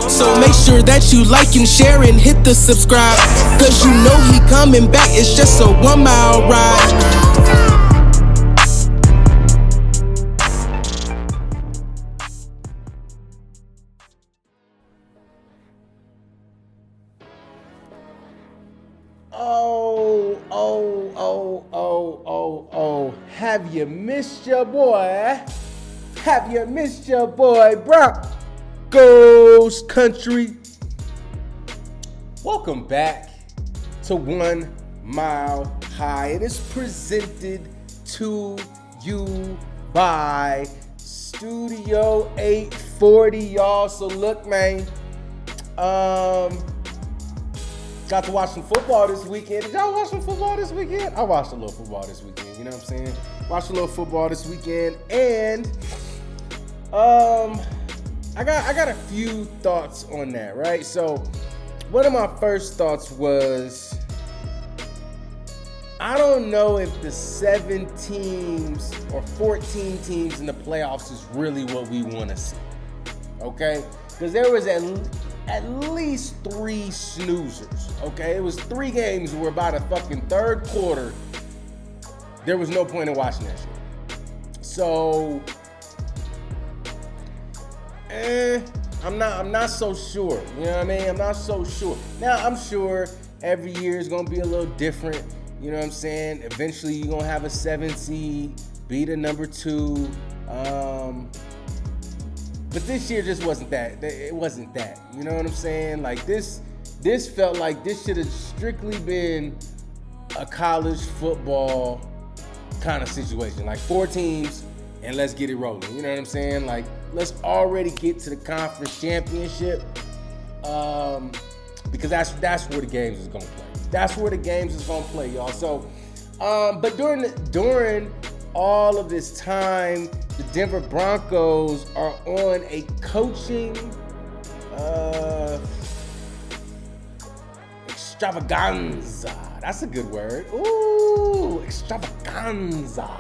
So make sure that you like and share and hit the subscribe, cause you know he coming back, it's just a 1 mile ride. Have you missed your boy? Have you missed your boy, Broncos country? Welcome back to 1 Mile High. It is presented to you by Studio 840, y'all. So look, man, got to watch some football this weekend. Did y'all watch some football this weekend? I watched a little football this weekend, you know what I'm saying? Watched a little football this weekend, and I got a few thoughts on that, right? So one of my first thoughts was, I don't know if the 7 teams or 14 teams in the playoffs is really what we want to see, okay? Because there was at least 3 snoozers, okay? It was 3 games where by the fucking third quarter, there was no point in watching that shit. So, I'm not so sure. You know what I mean? I'm not so sure. Now, I'm sure every year is gonna be a little different. You know what I'm saying? Eventually, you're gonna have a 7 seed beat a number 2. But this year just wasn't that. It wasn't that. You know what I'm saying? Like this felt like this should have strictly been a college football kind of situation. Like 4 teams and let's get it rolling. You know what I'm saying? Like let's already get to the conference championship. Because that's where the games is gonna play. That's where the games is gonna play, y'all. So, but during all of this time, the Denver Broncos are on a coaching extravaganza. That's a good word. Ooh, extravaganza.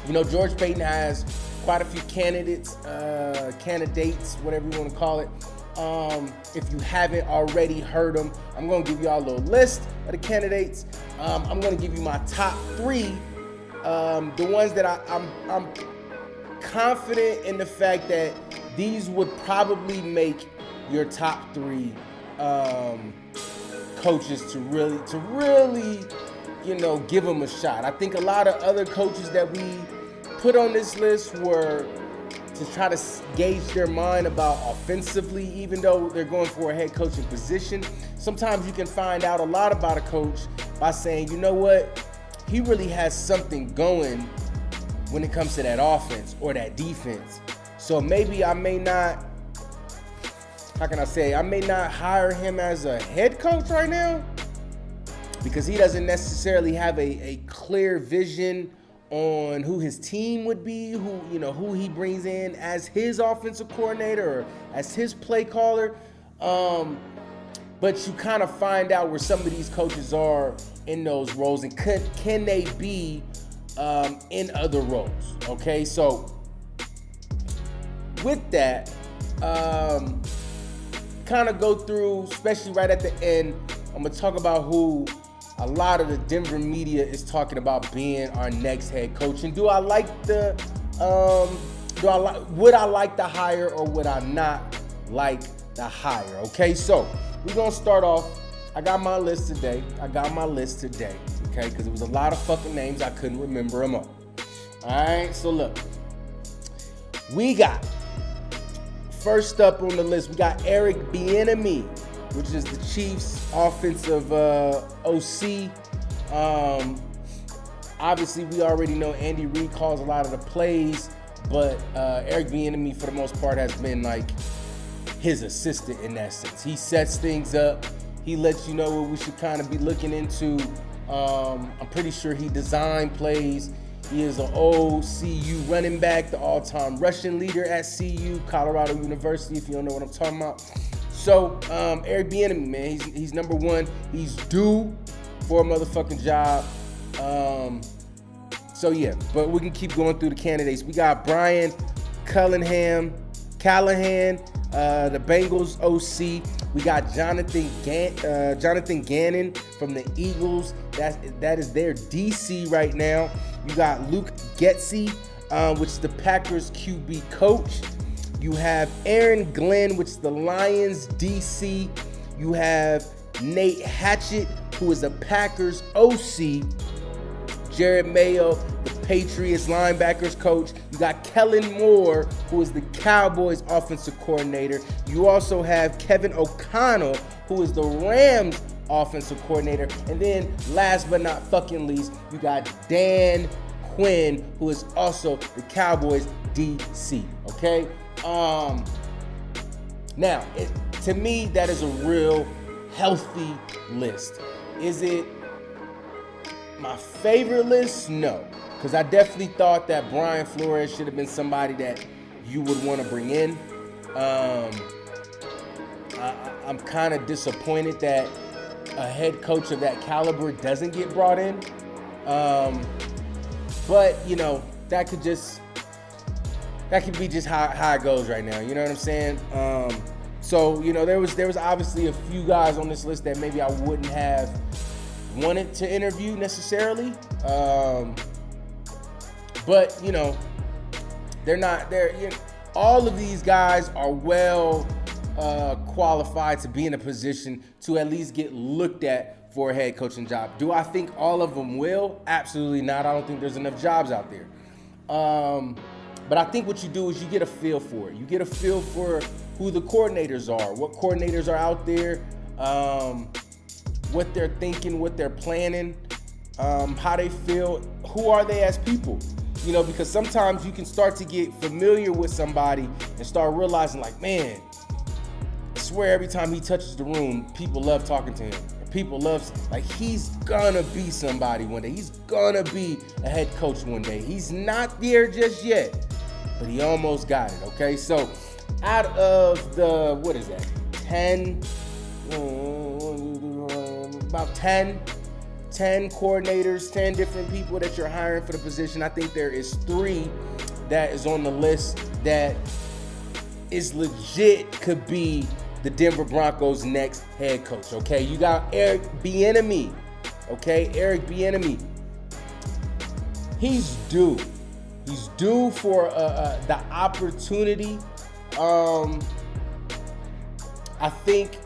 You know, George Payton has quite a few candidates, whatever you want to call it. If you haven't already heard them, I'm going to give you all a little list of the candidates. I'm going to give you my top 3. The ones that I'm confident in the fact that these would probably make your top 3 coaches to really, you know, give them a shot. I think a lot of other coaches that we put on this list were to try to gauge their mind about offensively, even though they're going for a head coaching position. Sometimes you can find out a lot about a coach by saying, you know what, he really has something going when it comes to that offense or that defense. So maybe I may not hire him as a head coach right now because he doesn't necessarily have a clear vision on who his team would be, who he brings in as his offensive coordinator or as his play caller. But you kind of find out where some of these coaches are in those roles and can they be in other roles. Okay, so with that, kind of go through, especially right at the end, I'm gonna talk about who a lot of the Denver media is talking about being our next head coach. And would I like the hire or would I not like the hire? Okay, so we're gonna start off. I got my list today, okay, because it was a lot of fucking names. I couldn't remember them all. All right, so look. We got, first up on the list, we got Eric Bieniemy, which is the Chiefs' offensive OC. Obviously, we already know Andy Reid calls a lot of the plays, but Eric Bieniemy, for the most part, has been like his assistant in that sense. He sets things up. He lets you know what we should kind of be looking into. I'm pretty sure he designed plays. He is an old CU running back, the all-time rushing leader at CU, Colorado University, if you don't know what I'm talking about. So, Eric Bieniemy, man, he's number 1. He's due for a motherfucking job. So, yeah, but we can keep going through the candidates. We got Brian Callahan, Callahan, the Bengals OC. We got Jonathan Gannon from the Eagles. That is their DC right now. You got Luke Getsy, which is the Packers QB coach. You have Aaron Glenn, which is the Lions DC. You have Nate Hatchett, who is the Packers OC. Jared Mayo, the Patriots linebackers coach. You got Kellen Moore, who is the Cowboys offensive coordinator. You also have Kevin O'Connell, who is the Rams offensive coordinator. And then last but not fucking least, you got Dan Quinn, who is also the Cowboys DC. Okay? Now, to me, that is a real healthy list. Is it my favorite list? No, because I definitely thought that Brian Flores should have been somebody that you would want to bring in. I'm kind of disappointed that a head coach of that caliber doesn't get brought in. But you know, that could be just how it goes right now. You know what I'm saying? So you know, there was obviously a few guys on this list that maybe I wouldn't have wanted to interview necessarily, but you know, they're not there. You know, all of these guys are well qualified to be in a position to at least get looked at for a head coaching job. Do I think all of them will? Absolutely not. I don't think there's enough jobs out there. But I think what you do is you get a feel for it. You get a feel for who the coordinators are, what coordinators are out there, what they're thinking, what they're planning, how they feel, who are they as people. You know, because sometimes you can start to get familiar with somebody and start realizing like, man, I swear every time he touches the room, people love talking to him. People love, like, he's gonna be somebody one day. He's gonna be a head coach one day. He's not there just yet, but he almost got it, okay? So out of the, what is that, 10 coordinators, 10 different people that you're hiring for the position, I think there is 3 that is on the list that is legit could be the Denver Broncos' next head coach, okay? You got Eric Bieniemy, okay? Eric Bieniemy. He's due. He's due for the opportunity. I think,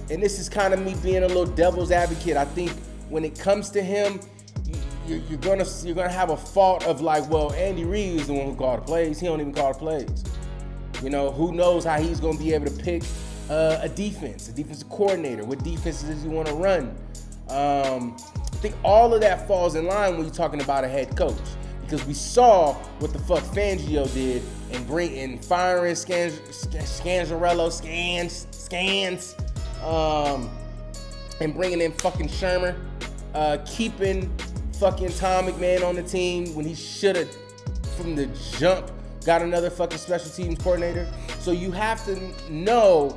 and this is kind of me being a little devil's advocate, I think when it comes to him, you're gonna have a fault of like, well, Andy Reid is the one who called the plays. He don't even call the plays. You know, who knows how he's going to be able to pick a defensive coordinator. What defenses does he want to run? I think all of that falls in line when you're talking about a head coach. Because we saw what the fuck Fangio did in firing Scanzarello, and bringing in fucking Shermer, keeping fucking Tom McMahon on the team when he should have, from the jump, got another fucking special teams coordinator. So you have to know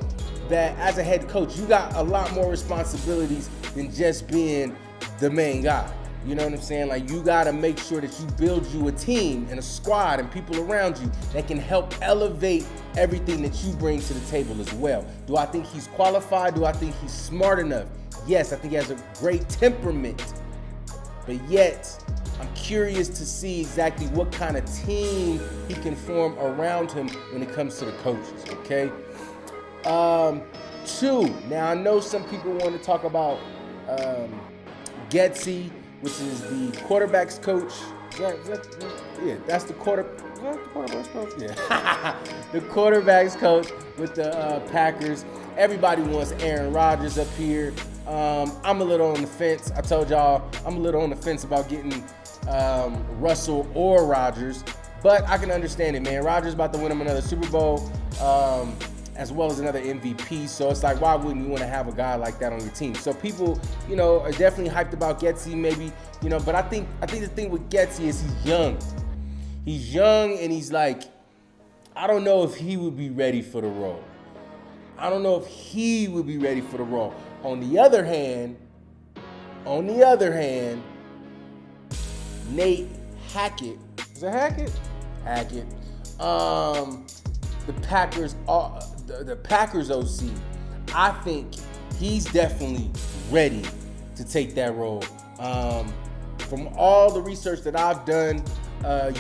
that as a head coach, you got a lot more responsibilities than just being the main guy. You know what I'm saying? Like, you got to make sure that you build you a team and a squad and people around you that can help elevate everything that you bring to the table as well. Do I think he's qualified? Do I think he's smart enough? Yes, I think he has a great temperament. But yet, I'm curious to see exactly what kind of team he can form around him when it comes to the coaches, okay? 2, now I know some people want to talk about Getsy, which is the quarterback's coach. That's the quarterback's coach? Yeah. The quarterback's coach with the Packers. Everybody wants Aaron Rodgers up here. I'm a little on the fence. I told y'all I'm a little on the fence about getting Russell or Rodgers, but I can understand it, man. Rodgers about to win him another Super Bowl, as well as another MVP. So it's like, why wouldn't you want to have a guy like that on your team? So people, you know, are definitely hyped about Getsy, maybe, you know. But I think the thing with Getsy is he's young. He's young, and he's like, I don't know if he would be ready for the role. On the other hand, Nate Hackett. Is it Hackett? Hackett. The the Packers OC, I think he's definitely ready to take that role. From all the research that I've done,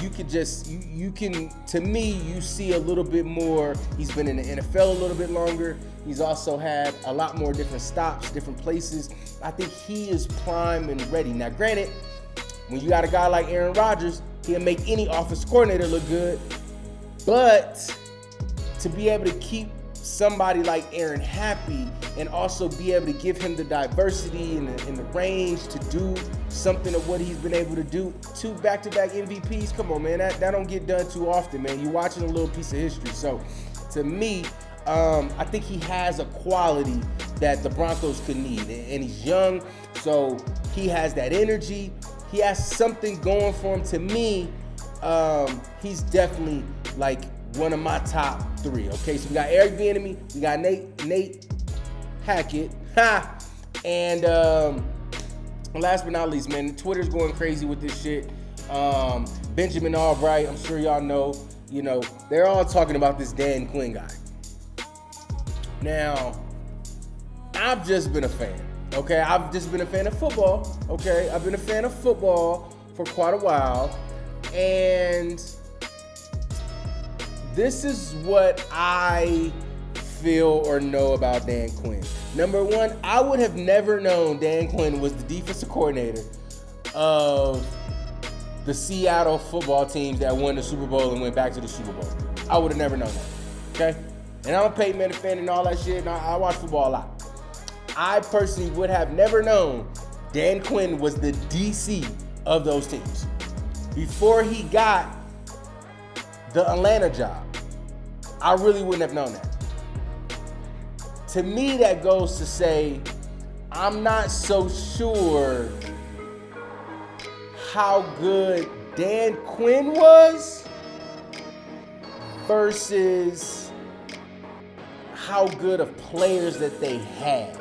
you can, to me, you see a little bit more. He's been in the NFL a little bit longer. He's also had a lot more different stops, different places. I think he is prime and ready. Now, granted, when you got a guy like Aaron Rodgers, he'll make any offensive coordinator look good. But to be able to keep somebody like Aaron happy and also be able to give him the diversity and the range to do something of what he's been able to do, 2 back-to-back MVPs, come on, man, that don't get done too often, man. You're watching a little piece of history. So to me, I think he has a quality that the Broncos could need, and he's young, so he has that energy. He has something going for him. To me, he's definitely like one of my top 3. Okay, so we got Eric Bieniemy, we got Nate Hackett, and last but not least, man, Twitter's going crazy with this shit. Benjamin Albright, I'm sure y'all know, they're all talking about this Dan Quinn guy. Now, I've just been a fan. Okay, I've just been a fan of football. Okay, I've been a fan of football for quite a while, and this is what I feel or know about Dan Quinn. Number one, I would have never known Dan Quinn was the defensive coordinator of the Seattle football teams that won the Super Bowl and went back to the Super Bowl. I would have never known that. Okay, and I'm a Peyton Manning fan and all that shit, and I watch football a lot. I personally would have never known Dan Quinn was the DC of those teams before he got the Atlanta job. I really wouldn't have known that. To me, that goes to say, I'm not so sure how good Dan Quinn was versus how good of players that they had.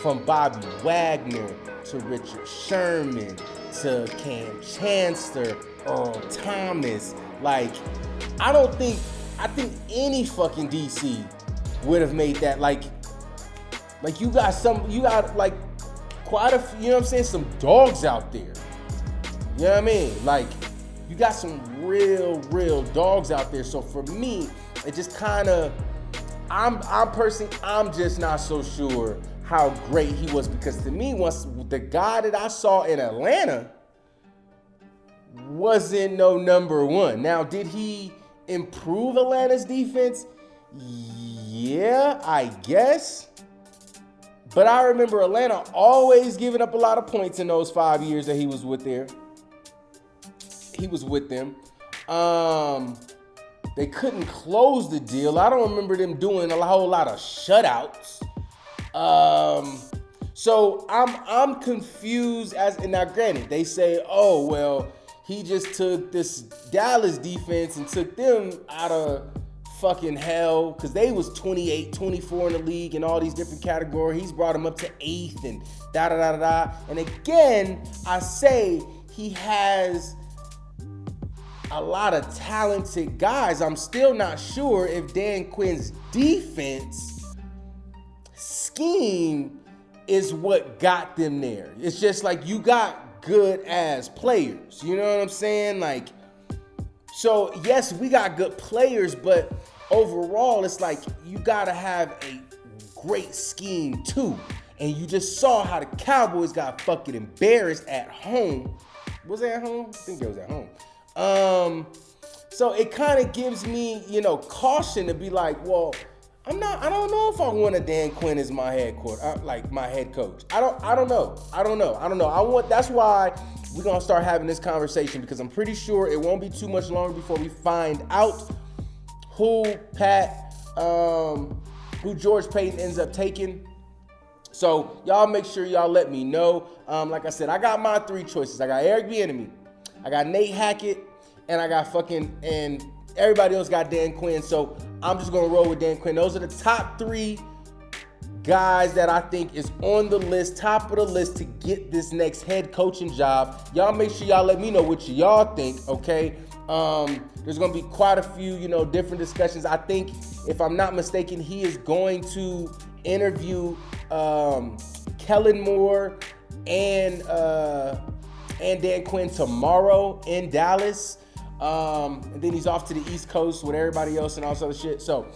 From Bobby Wagner to Richard Sherman to Cam Chancellor, Earl Thomas. Like, I think any fucking DC would have made that. Like you got like quite a few, you know what I'm saying, some dogs out there. You know what I mean? Like, you got some real dogs out there. So for me, it just kind of, I'm just not so sure how great he was, because to me, once the guy that I saw in Atlanta wasn't no number one. Now, did he improve Atlanta's defense? Yeah, I guess. But I remember Atlanta always giving up a lot of points in those 5 years that he was with them. They couldn't close the deal. I don't remember them doing a whole lot of shutouts. So I'm confused and now granted, they say, oh, well, he just took this Dallas defense and took them out of fucking hell because they was 28, 24 in the league and all these different categories. He's brought them up to 8th and da-da-da-da-da. And again, I say he has a lot of talented guys. I'm still not sure if Dan Quinn's defense scheme is what got them there. It's just like you got good ass players. You know what I'm saying? Like, so yes, we got good players, but overall, it's like you gotta have a great scheme too. And you just saw how the Cowboys got fucking embarrassed at home. Was it at home? I think it was at home. So it kind of gives me, caution to be like, well, I don't know if I want a Dan Quinn as my head coach, my head coach. I don't know. That's why we're gonna start having this conversation, because I'm pretty sure it won't be too much longer before we find out who George Payton ends up taking. So y'all make sure y'all let me know. Like I said, I got my 3 choices. I got Eric Bieniemy, I got Nate Hackett, and I got and everybody else got Dan Quinn. So I'm just gonna roll with Dan Quinn. Those are the top 3 guys that I think is on the list, top of the list to get this next head coaching job. Y'all make sure y'all let me know what y'all think, okay? There's going to be quite a few, different discussions. I think, if I'm not mistaken, he is going to interview Kellen Moore and Dan Quinn tomorrow in Dallas. And then he's off to the East Coast with everybody else and all this other shit. So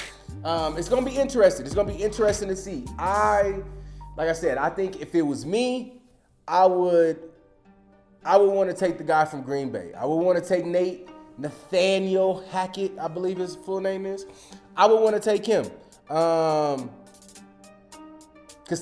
it's going to be interesting. It's going to be interesting to see. Like I said, I think if it was me, I would want to take the guy from Green Bay. I would want to take Nathaniel Hackett, I believe his full name is. I would want to take him. Because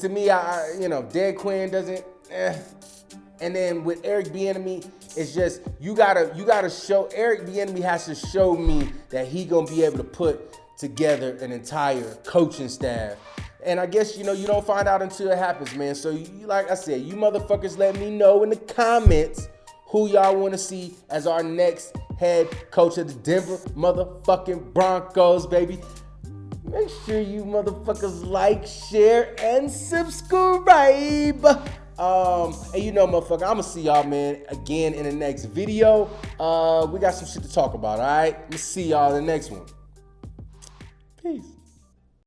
to me, Dan Quinn doesn't. And then with Eric Bieniemy, it's just you gotta show. Eric Bieniemy has to show me that he gonna be able to put together an entire coaching staff. And I guess, you don't find out until it happens, man. So, like I said, you motherfuckers let me know in the comments who y'all want to see as our next head coach of the Denver motherfucking Broncos, baby. Make sure you motherfuckers like, share, and subscribe. And motherfucker, I'm going to see y'all, man, again in the next video. We got some shit to talk about, all right? Let's see y'all in the next one. Peace.